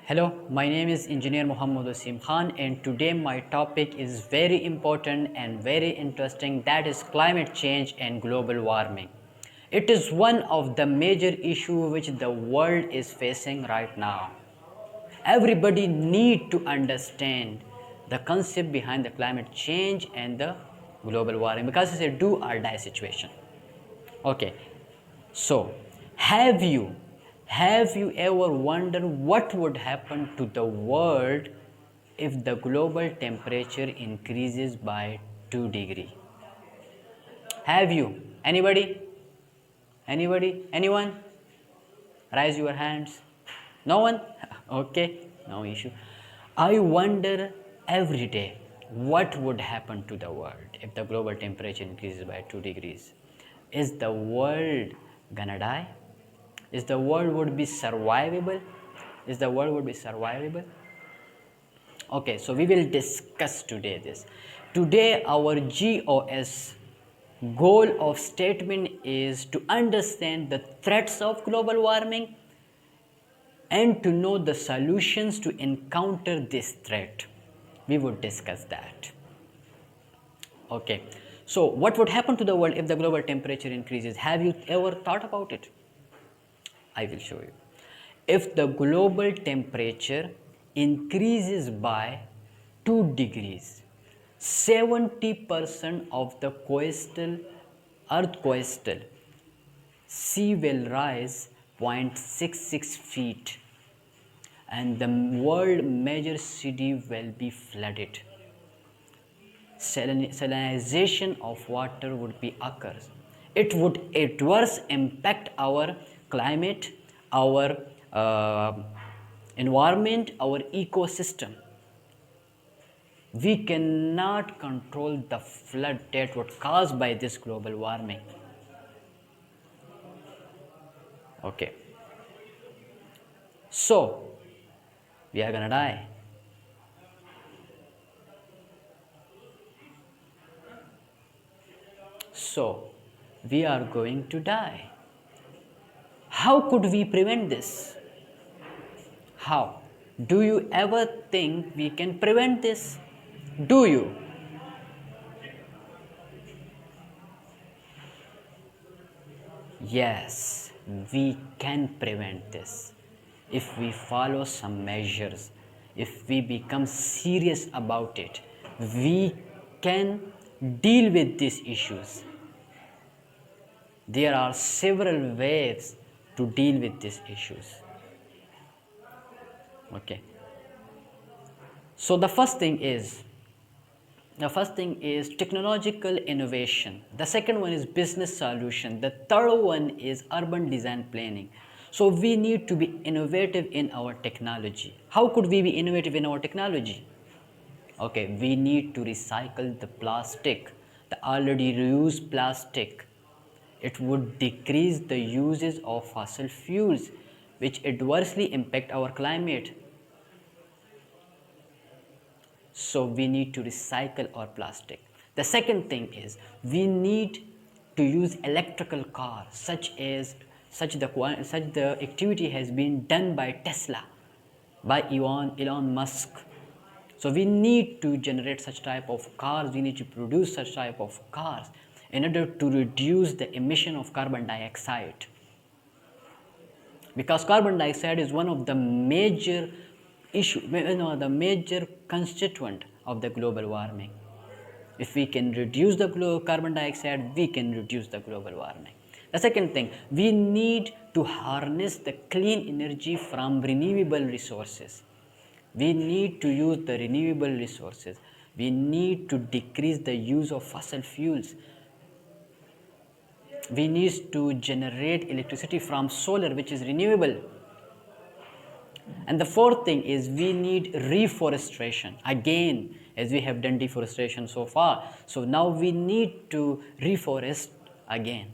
Hello, my name is Engineer Muhammad Wasim Khan, and today my topic is very important and very interesting, that is climate change and global warming. It is one of the major issues which the world is facing right now. Everybody need to understand the concept behind the climate change and the global warming because it's a do or die situation. Okay, so, have you ever wondered what would happen to the world if the global temperature increases by 2 degree? Have you? Anybody? Anybody? Anyone? Raise your hands. No one? Okay, no issue. I wonder every day what would happen to the world if the global temperature increases by 2 degrees. Is the world gonna die? Is the world would be survivable? Is the world would be survivable? Okay, so we will discuss today this. Today our GOS goal of statement is to understand the threats of global warming and to know the solutions to encounter this threat. We would discuss that. Okay, so what would happen to the world if the global temperature increases? Have you ever thought about it? I will show you. If the global temperature increases by 2 degrees, 70% of the earth coastal sea will rise 0.66 feet and the world major city will be flooded. Salinization of water would be occurs. It would adverse impact our climate, our environment, our ecosystem. We cannot control the flood that would caused by this global warming. Okay. So, we are gonna die. So, we are going to die. How could we prevent this? How? Do you ever think we can prevent this? Do you? Yes, we can prevent this if we follow some measures, if we become serious about it. We can deal with these issues. There are several ways to deal with these issues. Okay. So the first thing is technological innovation. The second one is business solution. The third one is urban design planning. So we need to be innovative in our technology. How could we be innovative in our technology? Okay, we need to recycle the plastic, the already reused plastic. It would decrease the uses of fossil fuels, which adversely impact our climate. So we need to recycle our plastic. The second thing is we need to use electrical cars, such the activity has been done by Tesla, by Elon Musk. So we need to generate such type of cars, we need to produce such type of cars in order to reduce the emission of carbon dioxide. Because carbon dioxide is one of the major the major constituent of the global warming. If we can reduce the carbon dioxide, we can reduce the global warming. The second thing, we need to harness the clean energy from renewable resources. We need to use the renewable resources. We need to decrease the use of fossil fuels. We need to generate electricity from solar, which is renewable. And the fourth thing is we need reforestation. Again, as we have done deforestation so far, so now we need to reforest again,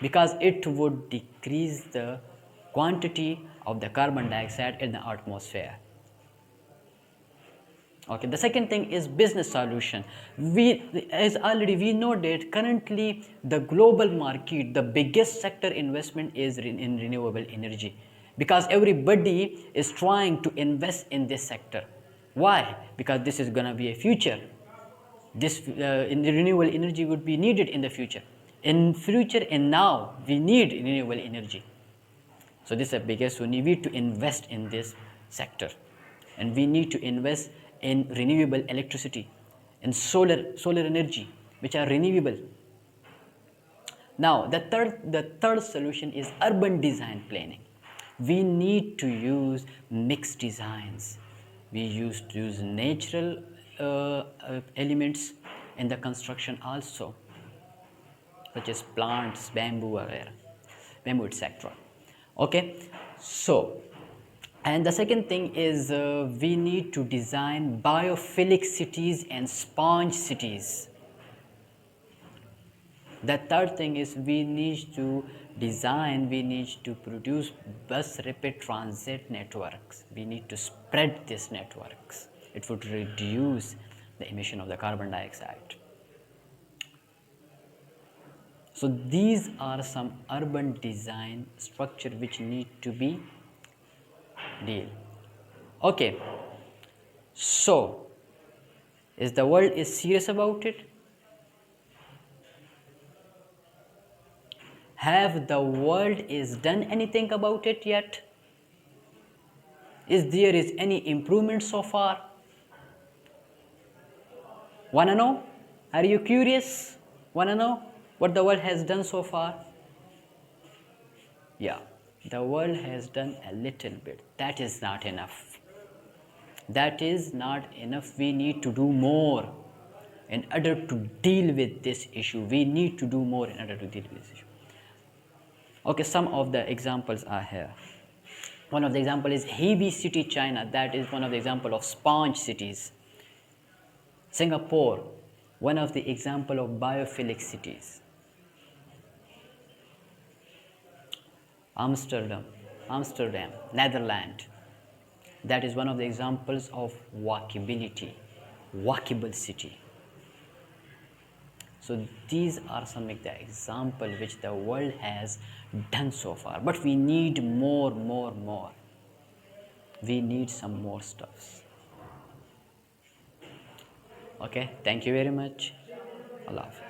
because it would decrease the quantity of the carbon dioxide in the atmosphere. Okay, the second thing is business solution. As already we know that currently the global market, the biggest sector investment is in renewable energy. because everybody is trying to invest in this sector. Why? Because this is going to be a future. This in the renewable energy would be needed in the future. In future and now we need renewable energy. So this is the biggest. We need to invest in this sector, and we need to invest in renewable electricity, in solar energy, which are renewable. Now the third solution is urban design planning. We need to use mixed designs. We used to use natural elements in the construction also, such as plants, bamboo, etc. Okay, so, and the second thing is we need to design biophilic cities and sponge cities. The third thing is we need to produce bus rapid transit networks. We need to spread these networks. It would reduce the emission of the carbon dioxide. So these are some urban design structure which need to be deal. Okay, so is the world is serious about it? Have the world is done anything about it yet? Is there is any improvement so far? Wanna know? Are you curious? Wanna know what the world has done so far? Yeah, the world has done a little bit. That is not enough. That is not enough. We need to do more in order to deal with this issue. We need to do more in order to deal with this issue. Okay, some of the examples are here. One of the example is Hebei city, China. That is one of the example of sponge cities. Singapore, one of the example of biophilic cities. Amsterdam, Netherlands. That is one of the examples of walkability, walkable city. So these are some of the examples which the world has done so far. But we need more. We need some more stuffs. Okay, thank you very much. Allah Hafiz.